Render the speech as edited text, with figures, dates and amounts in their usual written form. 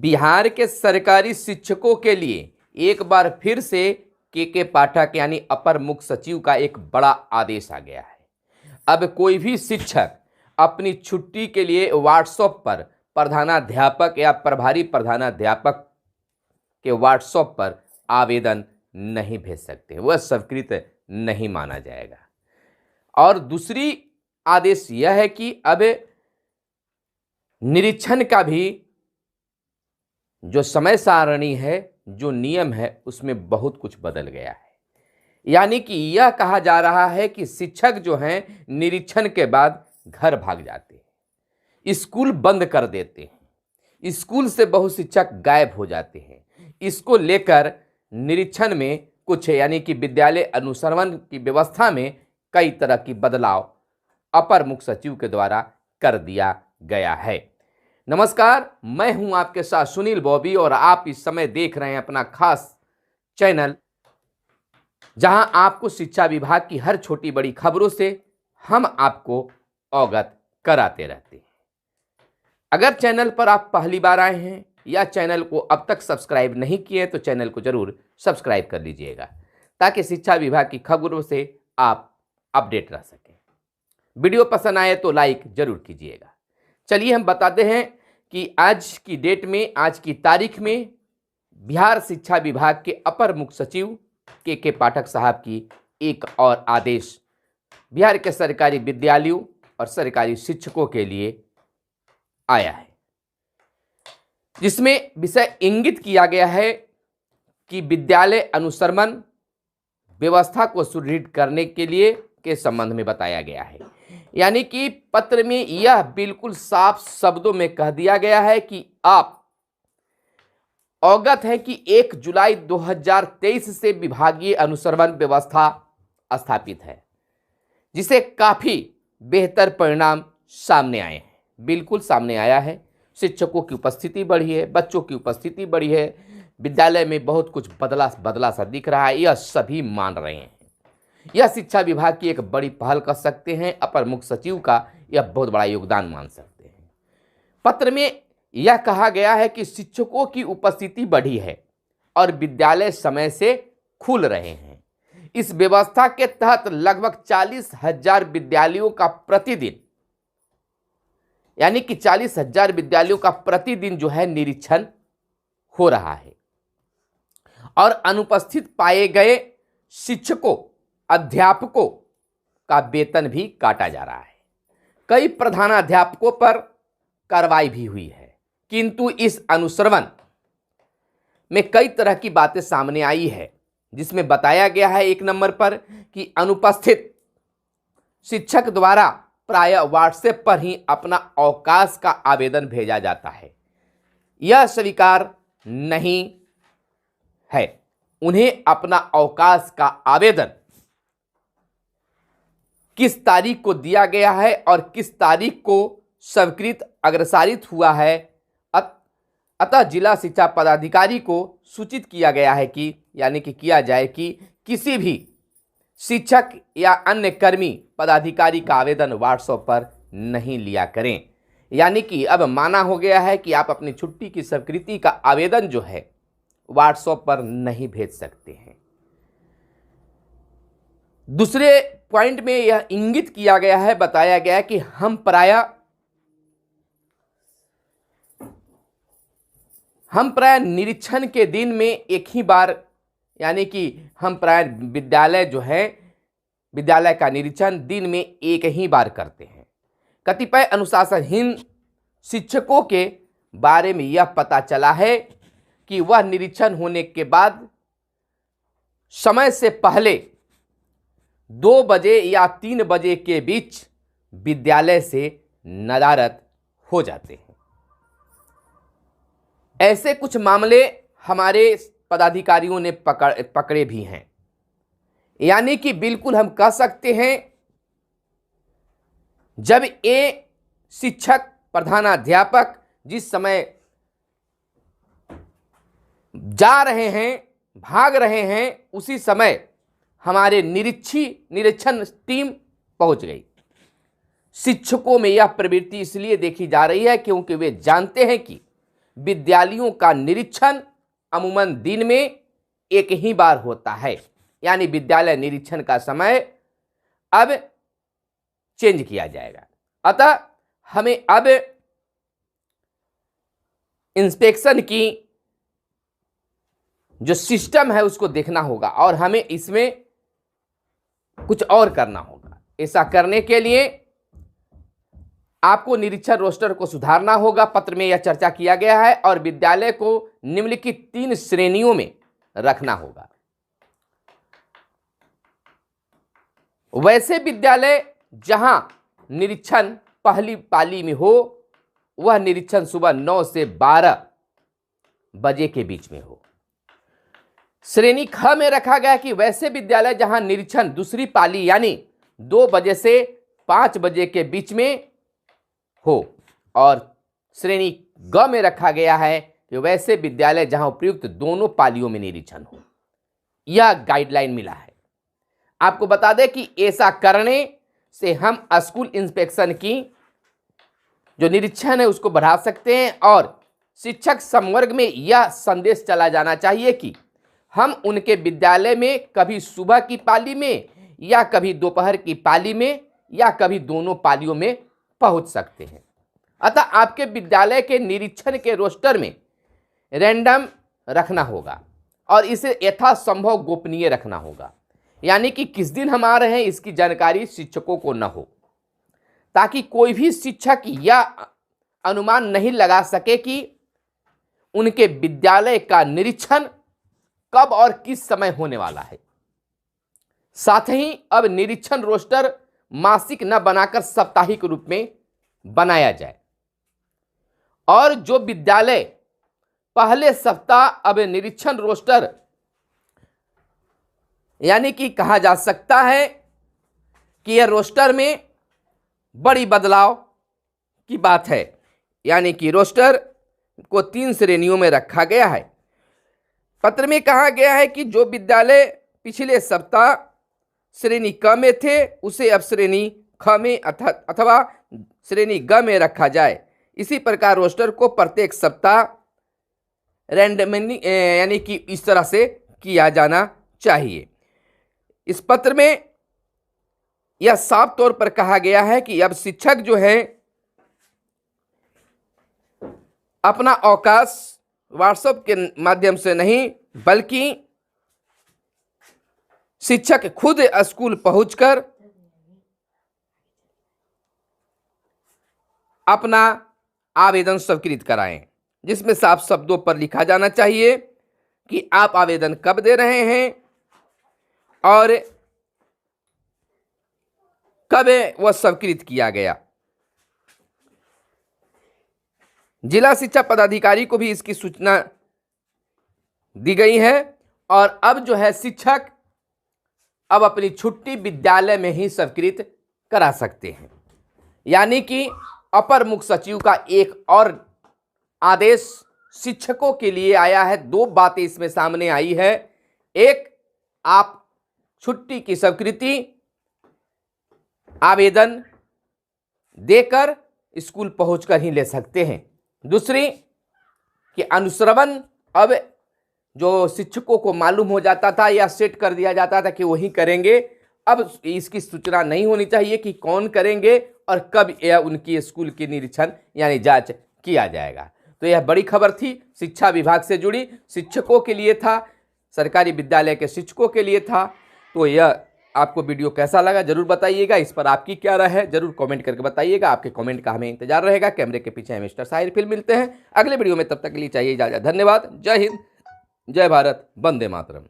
बिहार के सरकारी शिक्षकों के लिए एक बार फिर से के पाठक यानी अपर मुख्य सचिव का एक बड़ा आदेश आ गया है। अब कोई भी शिक्षक अपनी छुट्टी के लिए व्हाट्सएप पर प्रधानाध्यापक या प्रभारी प्रधानाध्यापक के व्हाट्सएप पर आवेदन नहीं भेज सकते, वह स्वीकृत नहीं माना जाएगा। और दूसरी आदेश यह है कि अब निरीक्षण का भी जो समय सारणी है, जो नियम है, उसमें बहुत कुछ बदल गया है। यानी कि यह कहा जा रहा है कि शिक्षक जो हैं निरीक्षण के बाद घर भाग जाते हैं, स्कूल बंद कर देते हैं, स्कूल से बहुत शिक्षक गायब हो जाते हैं। इसको लेकर निरीक्षण में कुछ यानी कि विद्यालय अनुश्रवण की व्यवस्था में कई तरह की बदलाव अपर मुख्य सचिव के द्वारा कर दिया गया है। नमस्कार, मैं हूं आपके साथ सुनील बॉबी और आप इस समय देख रहे हैं अपना खास चैनल, जहां आपको शिक्षा विभाग की हर छोटी बड़ी खबरों से हम आपको अवगत कराते रहते हैं। अगर चैनल पर आप पहली बार आए हैं या चैनल को अब तक सब्सक्राइब नहीं किए तो चैनल को जरूर सब्सक्राइब कर लीजिएगा, ताकि शिक्षा विभाग की खबरों से आप अपडेट रह सकें। वीडियो पसंद आए तो लाइक जरूर कीजिएगा। चलिए हम बताते हैं कि आज की डेट में, आज की तारीख में बिहार शिक्षा विभाग के अपर मुख्य सचिव के पाठक साहब की एक और आदेश बिहार के सरकारी विद्यालयों और सरकारी शिक्षकों के लिए आया है, जिसमें विषय इंगित किया गया है कि विद्यालय अनुश्रवण व्यवस्था को सुदृढ़ करने के लिए के संबंध में बताया गया है। यानी कि पत्र में यह बिल्कुल साफ शब्दों में कह दिया गया है कि आप अवगत हैं कि 1 जुलाई 2023 से विभागीय अनुश्रवण व्यवस्था स्थापित है, जिसे काफी बेहतर परिणाम सामने आए हैं। बिल्कुल सामने आया है, शिक्षकों की उपस्थिति बढ़ी है, बच्चों की उपस्थिति बढ़ी है, विद्यालय में बहुत कुछ बदला सा दिख रहा है, यह सभी मान रहे हैं। यह शिक्षा विभाग की एक बड़ी पहल कर सकते हैं, अपर मुख्य सचिव का यह बहुत बड़ा योगदान मान सकते हैं। पत्र में यह कहा गया है कि शिक्षकों की उपस्थिति बढ़ी है और विद्यालय समय से खुल रहे हैं। इस व्यवस्था के तहत लगभग 40,000 विद्यालयों का प्रतिदिन, यानी कि 40,000 विद्यालयों का प्रतिदिन जो है निरीक्षण हो रहा है और अनुपस्थित पाए गए शिक्षकों, अध्यापकों का वेतन भी काटा जा रहा है। कई प्रधानाध्यापकों पर कार्रवाई भी हुई है, किंतु इस अनुश्रवण में कई तरह की बातें सामने आई है, जिसमें बताया गया है 1 नंबर पर कि अनुपस्थित शिक्षक द्वारा प्रायः व्हाट्सएप पर ही अपना अवकाश का आवेदन भेजा जाता है। यह स्वीकार नहीं है। उन्हें अपना अवकाश का आवेदन किस तारीख को दिया गया है और किस तारीख को स्वीकृत अग्रसारित हुआ है, अतः जिला शिक्षा पदाधिकारी को सूचित किया गया है कि यानी कि किया जाए कि किसी भी शिक्षक या अन्य कर्मी पदाधिकारी का आवेदन व्हाट्सएप पर नहीं लिया करें। यानी कि अब माना हो गया है कि आप अपनी छुट्टी की स्वीकृति का आवेदन जो है व्हाट्सएप पर नहीं भेज सकते हैं। दूसरे पॉइंट में यह इंगित किया गया है, बताया गया है कि हम प्रायः निरीक्षण के दिन में एक ही बार, यानी कि हम प्रायः विद्यालय जो है, विद्यालय का निरीक्षण दिन में एक ही बार करते हैं। कतिपय अनुशासनहीन शिक्षकों के बारे में यह पता चला है कि वह निरीक्षण होने के बाद समय से पहले 2 बजे या 3 बजे के बीच विद्यालय से नदारद हो जाते हैं। ऐसे कुछ मामले हमारे पदाधिकारियों ने पकड़े भी हैं। यानी कि बिल्कुल हम कह सकते हैं, जब ये शिक्षक प्रधानाध्यापक जिस समय जा रहे हैं, भाग रहे हैं, उसी समय हमारे निरीक्षण टीम पहुंच गई। शिक्षकों में यह प्रवृत्ति इसलिए देखी जा रही है क्योंकि वे जानते हैं कि विद्यालयों का निरीक्षण अमूमन दिन में एक ही बार होता है, यानी विद्यालय निरीक्षण का समय अब चेंज किया जाएगा। अतः हमें अब इंस्पेक्शन की जो सिस्टम है उसको देखना होगा और हमें इसमें कुछ और करना होगा। ऐसा करने के लिए आपको निरीक्षण रोस्टर को सुधारना होगा। पत्र में यह चर्चा किया गया है और विद्यालय को निम्नलिखित 3 श्रेणियों में रखना होगा। वैसे विद्यालय जहां निरीक्षण पहली पाली में हो, वह निरीक्षण सुबह 9 से 12 बजे के बीच में हो। श्रेणी ख में रखा गया कि वैसे विद्यालय जहां निरीक्षण दूसरी पाली यानी 2 बजे से 5 बजे के बीच में हो, और श्रेणी ग में रखा गया है कि वैसे विद्यालय जहां उपयुक्त दोनों पालियों में निरीक्षण हो। यह गाइडलाइन मिला है। आपको बता दें कि ऐसा करने से हम स्कूल इंस्पेक्शन की जो निरीक्षण है उसको बढ़ा सकते हैं और शिक्षक संवर्ग में यह संदेश चला जाना चाहिए कि हम उनके विद्यालय में कभी सुबह की पाली में या कभी दोपहर की पाली में या कभी दोनों पालियों में पहुंच सकते हैं। अतः आपके विद्यालय के निरीक्षण के रोस्टर में रैंडम रखना होगा और इसे यथासंभव गोपनीय रखना होगा, यानी कि किस दिन हम आ रहे हैं इसकी जानकारी शिक्षकों को न हो, ताकि कोई भी शिक्षक यह अनुमान नहीं लगा सके कि उनके विद्यालय का निरीक्षण कब और किस समय होने वाला है। साथ ही अब निरीक्षण रोस्टर मासिक न बनाकर साप्ताहिक रूप में बनाया जाए और जो विद्यालय पहले सप्ताह अब निरीक्षण रोस्टर यानी कि कहा जा सकता है कि यह रोस्टर में बड़ी बदलाव की बात है, यानी कि रोस्टर को 3 श्रेणियों में रखा गया है। पत्र में कहा गया है कि जो विद्यालय पिछले सप्ताह श्रेणी क में थे उसे अब श्रेणी ख में अथवा श्रेणी ग में रखा जाए। इसी प्रकार रोस्टर को प्रत्येक सप्ताह रैंडमली यानी कि इस तरह से किया जाना चाहिए। इस पत्र में यह साफ तौर पर कहा गया है कि अब शिक्षक जो है अपना अवकाश व्हाट्सएप के माध्यम से नहीं बल्कि शिक्षक खुद स्कूल पहुंचकर अपना आवेदन स्वीकृत कराएं, जिसमें साफ शब्दों पर लिखा जाना चाहिए कि आप आवेदन कब दे रहे हैं और कब वह स्वीकृत किया गया। जिला शिक्षा पदाधिकारी को भी इसकी सूचना दी गई है और अब जो है शिक्षक अब अपनी छुट्टी विद्यालय में ही स्वीकृत करा सकते हैं। यानी कि अपर मुख्य सचिव का एक और आदेश शिक्षकों के लिए आया है। 2 बातें इसमें सामने आई है। एक, आप छुट्टी की स्वीकृति आवेदन देकर स्कूल पहुंचकर ही ले सकते हैं। दूसरी कि अनुश्रवण अब जो शिक्षकों को मालूम हो जाता था या सेट कर दिया जाता था कि वही करेंगे, अब इसकी सूचना नहीं होनी चाहिए कि कौन करेंगे और कब यह उनकी स्कूल की निरीक्षण यानी जांच किया जाएगा। तो यह बड़ी खबर थी, शिक्षा विभाग से जुड़ी, शिक्षकों के लिए था, सरकारी विद्यालय के शिक्षकों के लिए था। तो यह आपको वीडियो कैसा लगा जरूर बताइएगा। इस पर आपकी क्या राय है जरूर कमेंट करके बताइएगा। आपके कमेंट का हमें इंतजार रहेगा। कैमरे के पीछे मिस्टर साहिर फिर मिलते हैं अगले वीडियो में, तब तक के लिए चाहिए इजाजत। धन्यवाद। जय हिंद, जय भारत, वंदे मातरम।